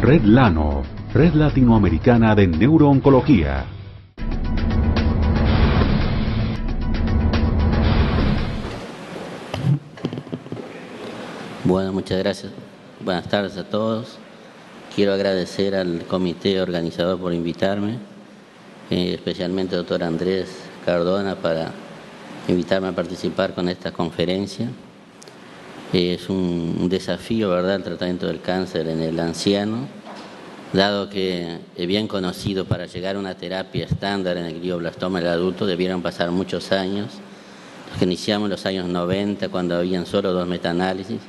Red Lano, Red Latinoamericana de Neurooncología. Bueno, muchas gracias. Buenas tardes a todos. Quiero agradecer al comité organizador por invitarme, especialmente al doctor Andrés Cardona para invitarme a participar con esta conferencia. Es un desafío, ¿verdad?, el tratamiento del cáncer en el anciano, dado que es bien conocido para llegar a una terapia estándar en el glioblastoma del adulto debieron pasar muchos años. Los que iniciamos en los años 90, cuando habían solo 2 metaanálisis,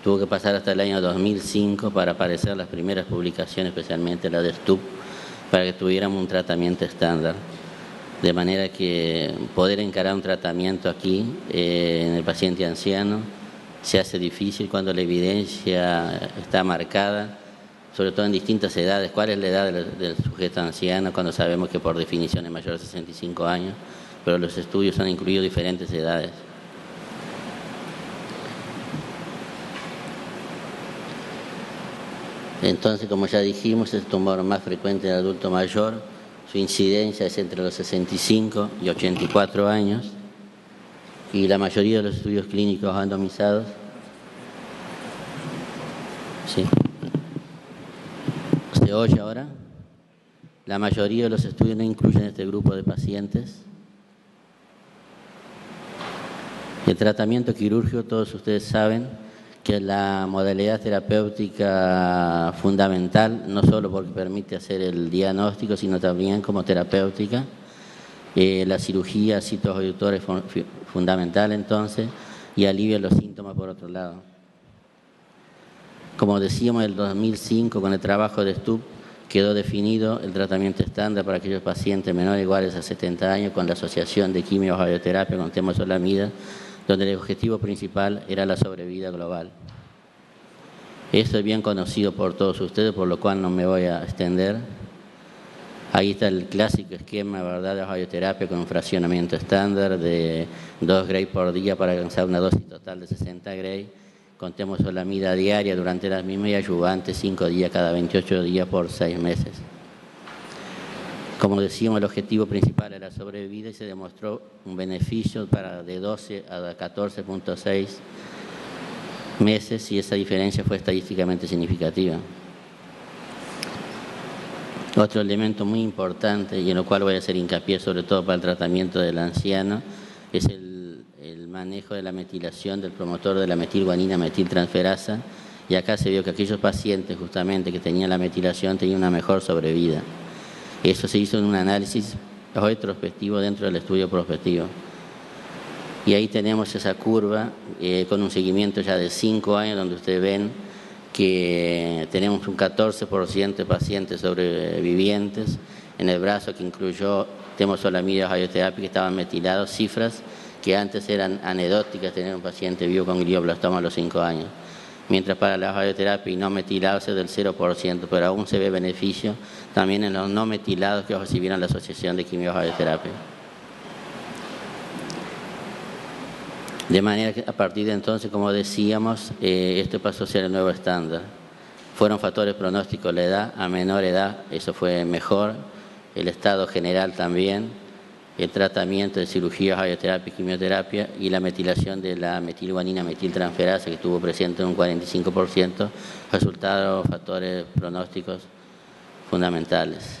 tuvo que pasar hasta el año 2005 para aparecer las primeras publicaciones, especialmente la de Stupp, para que tuviéramos un tratamiento estándar. De manera que poder encarar un tratamiento aquí en el paciente anciano se hace difícil cuando la evidencia está marcada, sobre todo en distintas edades. ¿Cuál es la edad del sujeto anciano? Cuando sabemos que por definición es mayor de 65 años, pero los estudios han incluido diferentes edades. Entonces, como ya dijimos, es el tumor más frecuente en el adulto mayor. Su incidencia es entre los 65 y 84 años. Y la mayoría de los estudios clínicos randomizados. ¿Sí? ¿Se oye ahora? La mayoría de los estudios no incluyen este grupo de pacientes. El tratamiento quirúrgico, todos ustedes saben que es la modalidad terapéutica fundamental, no solo porque permite hacer el diagnóstico, sino también como terapéutica. La cirugía citoreductora es fundamental entonces y alivia los síntomas por otro lado. Como decíamos, en el 2005 con el trabajo de Stupp quedó definido el tratamiento estándar para aquellos pacientes menores o iguales a 70 años con la asociación de quimio-radioterapia con temozolomida, donde el objetivo principal era la sobrevida global. Esto es bien conocido por todos ustedes, por lo cual no me voy a extender. Ahí está el clásico esquema, ¿verdad?, de radioterapia con un fraccionamiento estándar de 2 Gray por día para alcanzar una dosis total de 60 Gray, con temozolomida diaria durante las mismas y ayudante 5 días cada 28 días por 6 meses. Como decíamos, el objetivo principal era la sobrevida y se demostró un beneficio de 12 a 14.6 meses y esa diferencia fue estadísticamente significativa. Otro elemento muy importante y en lo cual voy a hacer hincapié sobre todo para el tratamiento del anciano es el manejo de la metilación del promotor de la metilguanina metiltransferasa, y acá se vio que aquellos pacientes justamente que tenían la metilación tenían una mejor sobrevida. Eso se hizo en un análisis retrospectivo dentro del estudio prospectivo. Y ahí tenemos esa curva con un seguimiento ya de 5 años, donde ustedes ven que tenemos un 14% de pacientes sobrevivientes en el brazo que incluyó temozolomida y radioterapia que estaban metilados, cifras que antes eran anecdóticas, tener un paciente vivo con glioblastoma a los 5 años. Mientras para la radioterapia y no metilados es del 0%, pero aún se ve beneficio también en los no metilados que recibieron la asociación de quimio-radioterapia. De manera que a partir de entonces, como decíamos, esto pasó a ser el nuevo estándar. Fueron factores pronósticos la edad, a menor edad eso fue mejor, el estado general también, el tratamiento de cirugía, radioterapia y quimioterapia y la metilación de la metilguanina metiltransferasa que estuvo presente en un 45%, resultaron factores pronósticos fundamentales.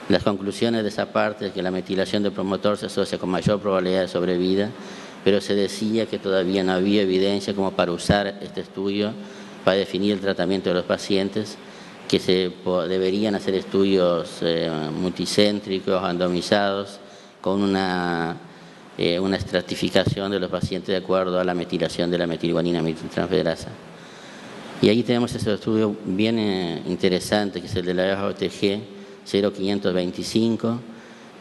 Las conclusiones de esa parte es que la metilación del promotor se asocia con mayor probabilidad de sobrevida, pero se decía que todavía no había evidencia como para usar este estudio para definir el tratamiento de los pacientes, que deberían hacer estudios multicéntricos, randomizados, con una estratificación de los pacientes de acuerdo a la metilación de la metilguanina metiltransferasa. Y ahí tenemos ese estudio bien interesante, que es el de la ROTG 0525,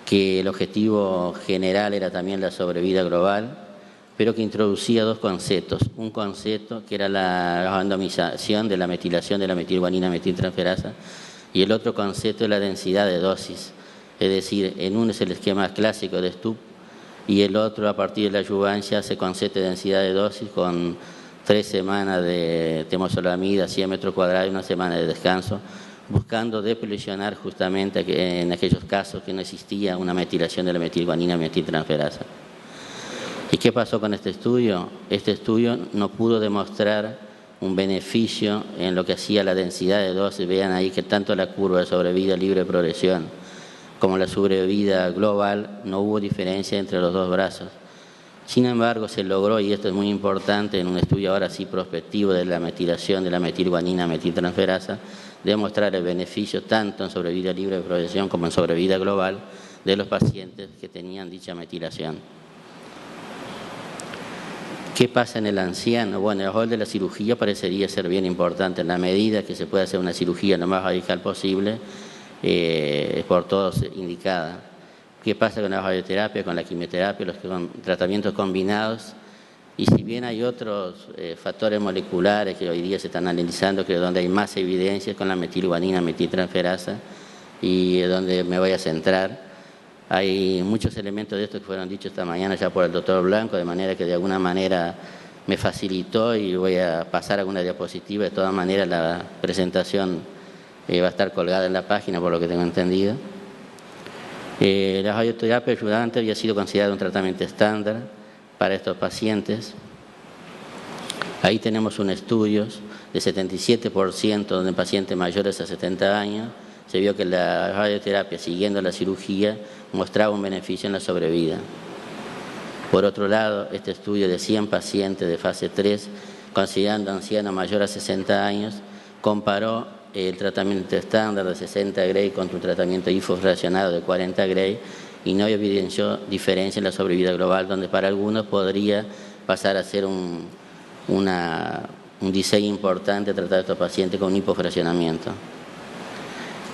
que el objetivo general era también la sobrevida global, pero que introducía 2 conceptos. Un concepto que era la randomización de la metilación de la metilguanina metiltransferasa y el otro concepto es la densidad de dosis. Es decir, en uno es el esquema clásico de Stupp y el otro, a partir de la adyuvancia, se concede densidad de dosis con 3 semanas de temozolomida, 100 metros cuadrados y 1 semana de descanso, buscando deplecionar justamente en aquellos casos que no existía una metilación de la metilguanina metiltransferasa. ¿Y qué pasó con este estudio? Este estudio no pudo demostrar un beneficio en lo que hacía la densidad de dosis. Vean ahí que tanto la curva de sobrevida libre de progresión como la sobrevida global no hubo diferencia entre los dos brazos. Sin embargo, se logró, y esto es muy importante en un estudio ahora sí prospectivo de la metilación de la metilguanina metiltransferasa, demostrar el beneficio tanto en sobrevida libre de progresión como en sobrevida global de los pacientes que tenían dicha metilación. ¿Qué pasa en el anciano? Bueno, el rol de la cirugía parecería ser bien importante en la medida que se puede hacer una cirugía lo más radical posible, por todos indicada. ¿Qué pasa con la radioterapia, con la quimioterapia, los tratamientos combinados? Y si bien hay otros factores moleculares que hoy día se están analizando, que es donde hay más evidencias con la metilguanina metiltransferasa y es donde me voy a centrar, hay muchos elementos de estos que fueron dichos esta mañana ya por el doctor Blanco, de manera que de alguna manera me facilitó y voy a pasar alguna diapositiva. De todas maneras, la presentación va a estar colgada en la página, por lo que tengo entendido. La radioterapia ayudante había sido considerada un tratamiento estándar para estos pacientes. Ahí tenemos un estudio de 77% donde pacientes mayores a 70 años se vio que la radioterapia, siguiendo la cirugía, mostraba un beneficio en la sobrevida. Por otro lado, este estudio de 100 pacientes de fase 3, considerando ancianos mayores a 60 años, comparó el tratamiento estándar de 60 Gray contra un tratamiento hifofraccionado de 40 Gray y no evidenció diferencia en la sobrevida global, donde para algunos podría pasar a ser un diseño importante tratar a estos pacientes con un hipofraccionamiento.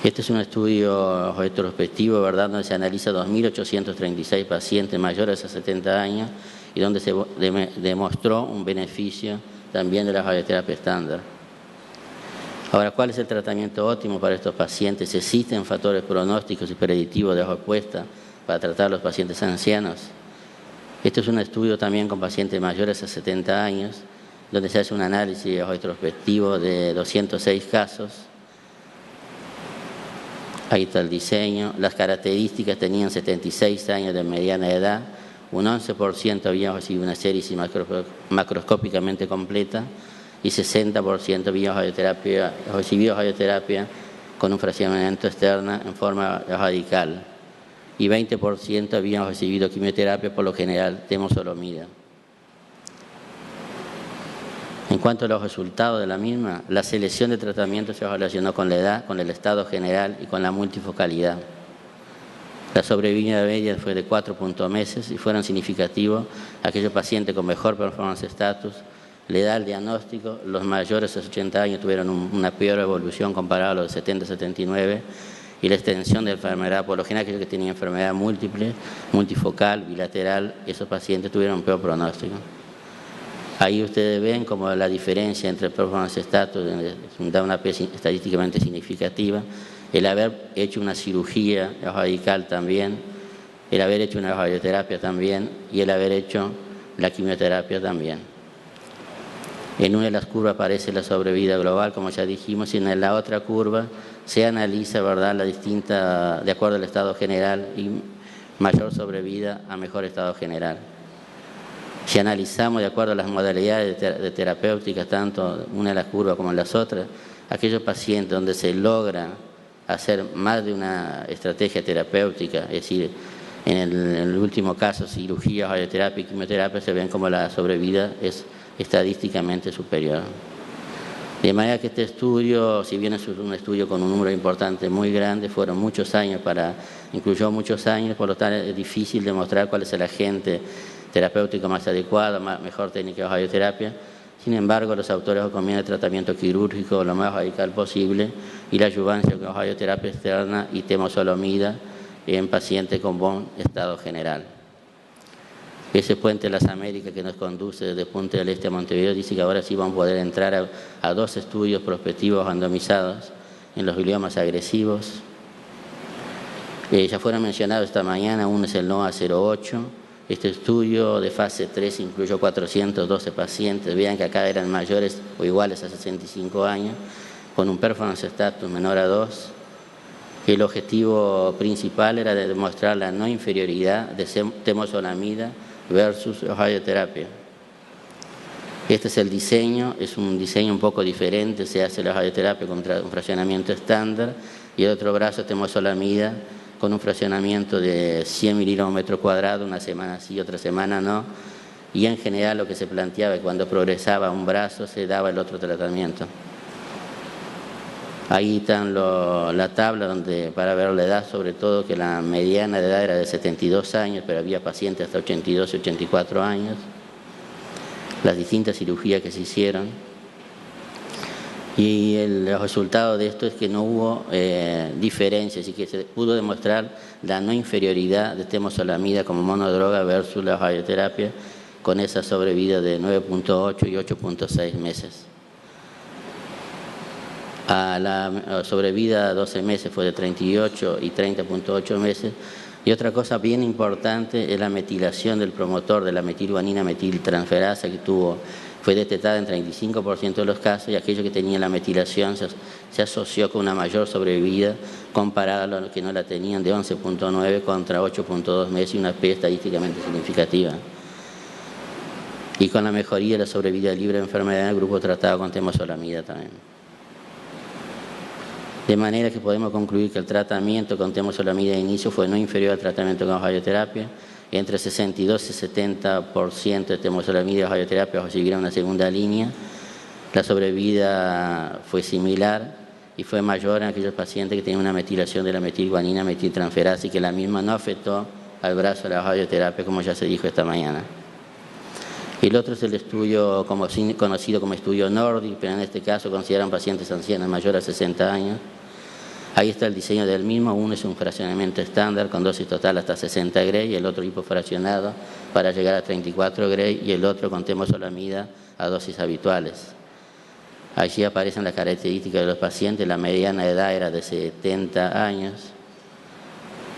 Este es un estudio retrospectivo, ¿verdad?, donde se analiza 2.836 pacientes mayores a 70 años y donde se demostró un beneficio también de la radioterapia estándar. Ahora, ¿cuál es el tratamiento óptimo para estos pacientes? ¿Existen factores pronósticos y predictivos de respuesta para tratar a los pacientes ancianos? Este es un estudio también con pacientes mayores a 70 años, donde se hace un análisis retrospectivo de 206 casos. Ahí está el diseño. Las características: tenían 76 años de mediana edad, un 11% habían recibido una sérisis macroscópicamente completa y 60% habían recibido radioterapia con un fraccionamiento externo en forma radical y 20% habían recibido quimioterapia, por lo general temozolomida. En cuanto a los resultados de la misma, la selección de tratamiento se relacionó con la edad, con el estado general y con la multifocalidad. La sobrevida media fue de 4 meses y fueron significativos aquellos pacientes con mejor performance status. La edad del diagnóstico: los mayores a 80 años tuvieron una peor evolución comparada a los de 70-79, y la extensión de la enfermedad, por lo general aquellos que tenían enfermedad múltiple, multifocal, bilateral, esos pacientes tuvieron un peor pronóstico. Ahí ustedes ven como la diferencia entre performance status da una P estadísticamente significativa, el haber hecho una cirugía radical también, el haber hecho una radioterapia también y el haber hecho la quimioterapia también. En una de las curvas aparece la sobrevida global, como ya dijimos, y en la otra curva se analiza, ¿verdad?, la distinta, de acuerdo al estado general, y mayor sobrevida a mejor estado general. Si analizamos de acuerdo a las modalidades de terapéuticas, tanto una de las curvas como en las otras, aquellos pacientes donde se logra hacer más de una estrategia terapéutica, es decir, en el último caso, cirugía, radioterapia y quimioterapia, se ven como la sobrevida es estadísticamente superior. De manera que este estudio, si bien es un estudio con un número importante muy grande, fueron muchos años incluyó muchos años, por lo tanto es difícil demostrar cuál es el agente terapéutico más adecuado, mejor técnica de radioterapia. Sin embargo, los autores recomiendan el tratamiento quirúrgico lo más radical posible y la adyuvancia con radioterapia externa y temozolomida en pacientes con buen estado general. Ese puente de las Américas que nos conduce desde Punta del Este a Montevideo dice que ahora sí vamos a poder entrar a 2 estudios prospectivos randomizados en los gliomas agresivos. Ya fueron mencionados esta mañana. Uno es el NOA 08, Este estudio de fase 3 incluyó 412 pacientes. Vean que acá eran mayores o iguales a 65 años, con un performance status menor a 2. El objetivo principal era de demostrar la no inferioridad de temozolomida versus radioterapia. Este es el diseño, es un diseño un poco diferente, se hace la radioterapia con un fraccionamiento estándar y el otro brazo temozolomida con un fraccionamiento de 100 miligramos metro cuadrado, una semana sí, otra semana no, y en general lo que se planteaba es que cuando progresaba un brazo se daba el otro tratamiento. Ahí está la tabla donde para ver la edad, sobre todo que la mediana de edad era de 72 años, pero había pacientes hasta 82 y 84 años. Las distintas cirugías que se hicieron. Y el resultado de esto es que no hubo diferencias y que se pudo demostrar la no inferioridad de temozolomida como monodroga versus la radioterapia con esa sobrevida de 9.8 y 8.6 meses. A la sobrevida a 12 meses fue de 38 y 30.8 meses. Y otra cosa bien importante es la metilación del promotor de la metilguanina metiltransferasa que fue detectada en 35% de los casos, y aquello que tenía la metilación se asoció con una mayor sobrevida comparada a los que no la tenían, de 11.9 contra 8.2 meses y una P estadísticamente significativa. Y con la mejoría de la sobrevida libre de enfermedad en el grupo tratado con temozolomida también. De manera que podemos concluir que el tratamiento con temozolomida de inicio fue no inferior al tratamiento con radioterapia. Entre 62 y 70% de temozolomida y radioterapia recibieron una segunda línea. La sobrevida fue similar y fue mayor en aquellos pacientes que tenían una metilación de la metilguanina metiltransferasa y que la misma no afectó al brazo de la radioterapia, como ya se dijo esta mañana. El otro es el estudio conocido como estudio Nordic, pero en este caso consideran pacientes ancianos mayores a 60 años. Ahí está el diseño del mismo. Uno es un fraccionamiento estándar con dosis total hasta 60 Gray, y el otro hipofraccionado para llegar a 34 Gray, y el otro con temozolomida a dosis habituales. Allí aparecen las características de los pacientes. La mediana edad era de 70 años.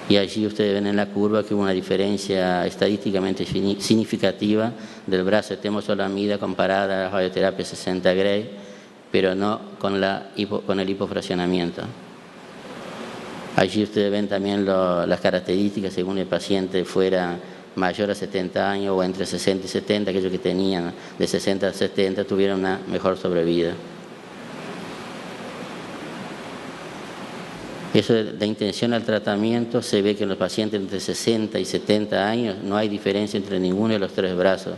Y allí ustedes ven en la curva que hubo una diferencia estadísticamente significativa del brazo de temozolomida comparada a la radioterapia 60 Gray, pero no con el hipofraccionamiento. Allí ustedes ven también las características según el paciente fuera mayor a 70 años o entre 60 y 70, aquellos que tenían de 60 a 70 tuvieron una mejor sobrevida. Eso de intención al tratamiento, se ve que en los pacientes entre 60 y 70 años no hay diferencia entre ninguno de los tres brazos.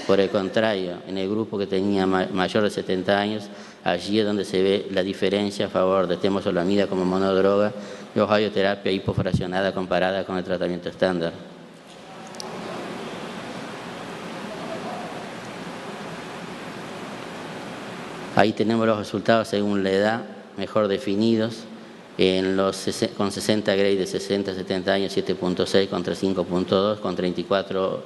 Por el contrario, en el grupo que tenía mayor de 70 años, allí es donde se ve la diferencia a favor de temozolomida como monodroga y radioterapia hipofraccionada comparada con el tratamiento estándar. Ahí tenemos los resultados según la edad, mejor definidos. Con 60 Gray de 60 a 70 años 7.6 contra 5.2, con 34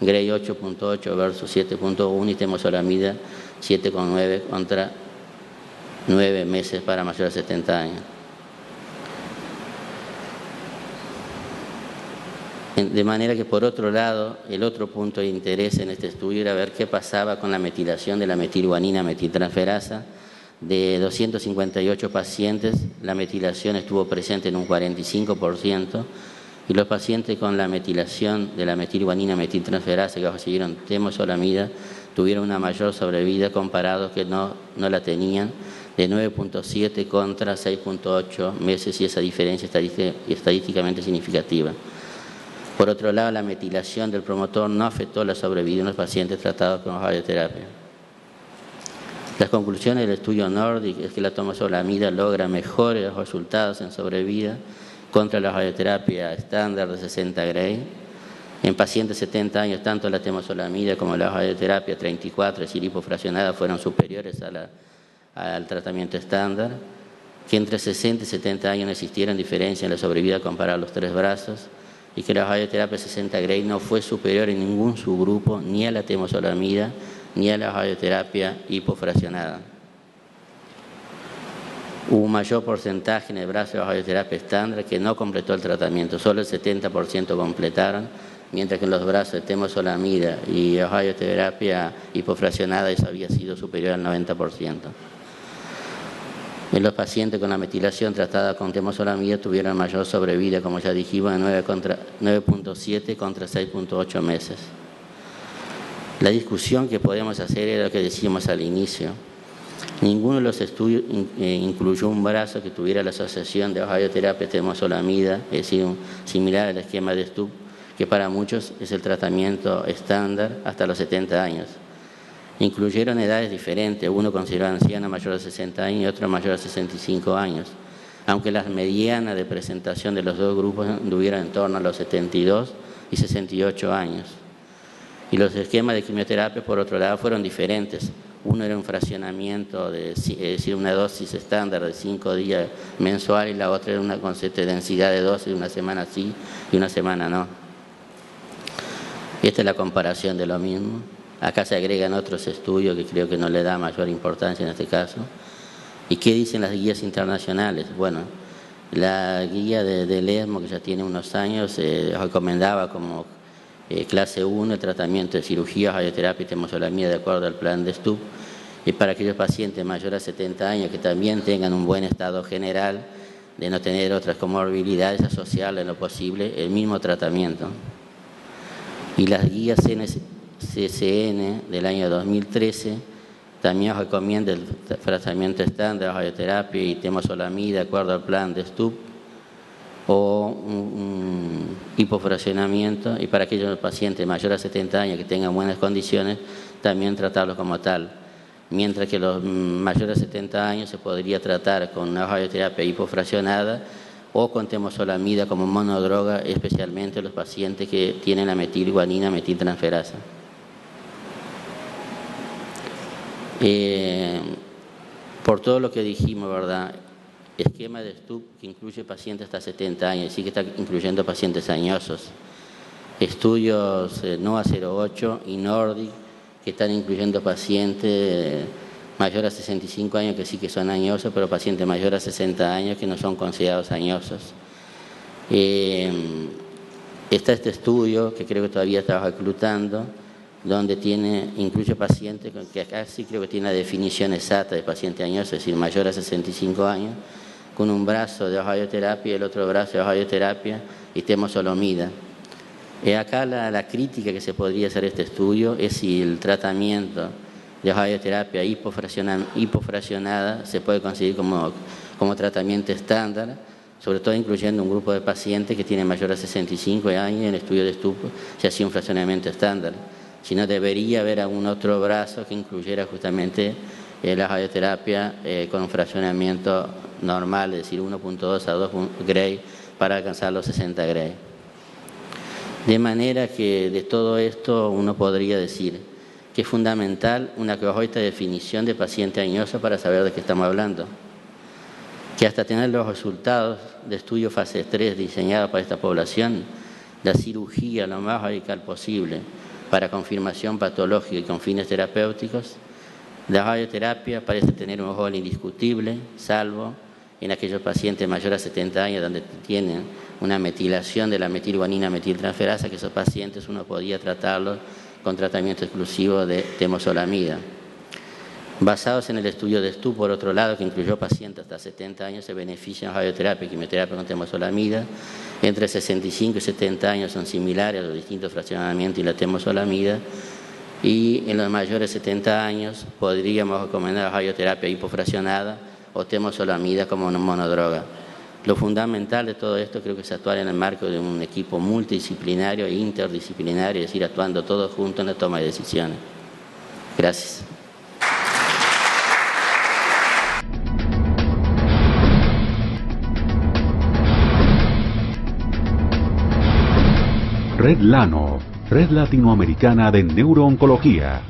Gray 8.8 versus 7.1 y temozolomida 7.9 contra 9 meses para mayores de 70 años. De manera que, por otro lado, el otro punto de interés en este estudio era ver qué pasaba con la metilación de la metilguanina metiltransferasa. De 258 pacientes, la metilación estuvo presente en un 45%, y los pacientes con la metilación de la metilguanina metiltransferasa que recibieron temozolomida tuvieron una mayor sobrevida comparados que no la tenían, de 9.7 contra 6.8 meses, y esa diferencia estadísticamente significativa. Por otro lado, la metilación del promotor no afectó la sobrevida en los pacientes tratados con radioterapia. Las conclusiones del estudio Nordic es que la temozolomida logra mejores resultados en sobrevida contra la radioterapia estándar de 60 Gray. En pacientes de 70 años, tanto la temozolomida como la radioterapia 34, es decir, hipofraccionada, fueron superiores al tratamiento estándar. Que entre 60 y 70 años no existieron diferencia en la sobrevida comparada a los tres brazos, y que la radioterapia 60 Gray no fue superior en ningún subgrupo, ni a la temozolomida, ni a la radioterapia hipofraccionada. Hubo un mayor porcentaje en el brazo de la radioterapia estándar que no completó el tratamiento, solo el 70% completaron, mientras que en los brazos de temozolomida y radioterapia hipofraccionada eso había sido superior al 90%. En los pacientes con la metilación tratada con temozolomida tuvieron mayor sobrevida, como ya dijimos, de 9,7 contra 6,8 meses. La discusión que podemos hacer era lo que decíamos al inicio. Ninguno de los estudios incluyó un brazo que tuviera la asociación de radioterapia temozolomida, es decir, similar al esquema de Stupp, que para muchos es el tratamiento estándar hasta los 70 años. Incluyeron edades diferentes, uno consideró anciano mayor de 60 años y otro mayor de 65 años, aunque las medianas de presentación de los dos grupos anduvieron en torno a los 72 y 68 años. Y los esquemas de quimioterapia, por otro lado, fueron diferentes. Uno era un fraccionamiento, es decir, una dosis estándar de 5 días mensual, y la otra era una concepto de densidad de dosis, una semana sí y una semana no. Esta es la comparación de lo mismo. Acá se agregan otros estudios que creo que no le da mayor importancia en este caso. ¿Y qué dicen las guías internacionales? Bueno, la guía del ESMO, que ya tiene unos años, recomendaba como clase 1 el tratamiento de cirugía, radioterapia y temozolomida de acuerdo al plan de Stupp, y para aquellos pacientes mayores a 70 años que también tengan un buen estado general, de no tener otras comorbilidades, asociarle en lo posible el mismo tratamiento. Y las guías CCN del año 2013 también recomienda el tratamiento estándar, radioterapia y temozolomida de acuerdo al plan de Stupp, o un hipofraccionamiento, y para aquellos pacientes mayores a 70 años que tengan buenas condiciones, también tratarlos como tal. Mientras que los mayores a 70 años se podría tratar con una radioterapia hipofraccionada o con temozolomida como monodroga, especialmente los pacientes que tienen la metilguanina metiltransferasa. Por todo lo que dijimos, ¿verdad? Esquema de Stupp que incluye pacientes hasta 70 años, sí que está incluyendo pacientes añosos. Estudios NOA-08 y Nordic que están incluyendo pacientes mayores a 65 años que sí que son añosos, pero pacientes mayores a 60 años que no son considerados añosos. Está este estudio que creo que todavía está reclutando, donde incluye pacientes que acá sí creo que tiene la definición exacta de paciente añoso, es decir, mayor a 65 años, con un brazo de radioterapia y el otro brazo de radioterapia y temozolomida. Acá la crítica que se podría hacer a este estudio es si el tratamiento de radioterapia hipofraccionada se puede conseguir como tratamiento estándar, sobre todo incluyendo un grupo de pacientes que tienen mayor a 65 años. En el estudio de Stupp se hacía un fraccionamiento estándar. Si no, debería haber algún otro brazo que incluyera justamente la radioterapia con un fraccionamiento normal, es decir, 1.2 a 2 Gray para alcanzar los 60 Gray. De manera que de todo esto uno podría decir que es fundamental una correcta definición de paciente añoso para saber de qué estamos hablando. Que hasta tener los resultados de estudio fase 3 diseñados para esta población, la cirugía lo más radical posible para confirmación patológica y con fines terapéuticos, la radioterapia parece tener un rol indiscutible, salvo en aquellos pacientes mayores a 70 años donde tienen una metilación de la metilguanina metiltransferasa, que esos pacientes uno podía tratarlos con tratamiento exclusivo de temozolomida. Basados en el estudio de Stupp, por otro lado, que incluyó pacientes hasta 70 años, se benefician radioterapia y quimioterapia con temozolomida. Entre 65 y 70 años son similares a los distintos fraccionamientos y la temozolomida. Y en los mayores de 70 años podríamos recomendar radioterapia hipofraccionada o temozolomida como monodroga. Lo fundamental de todo esto creo que es actuar en el marco de un equipo multidisciplinario e interdisciplinario, es decir, actuando todos juntos en la toma de decisiones. Gracias. Red Lano, Red Latinoamericana de Neurooncología.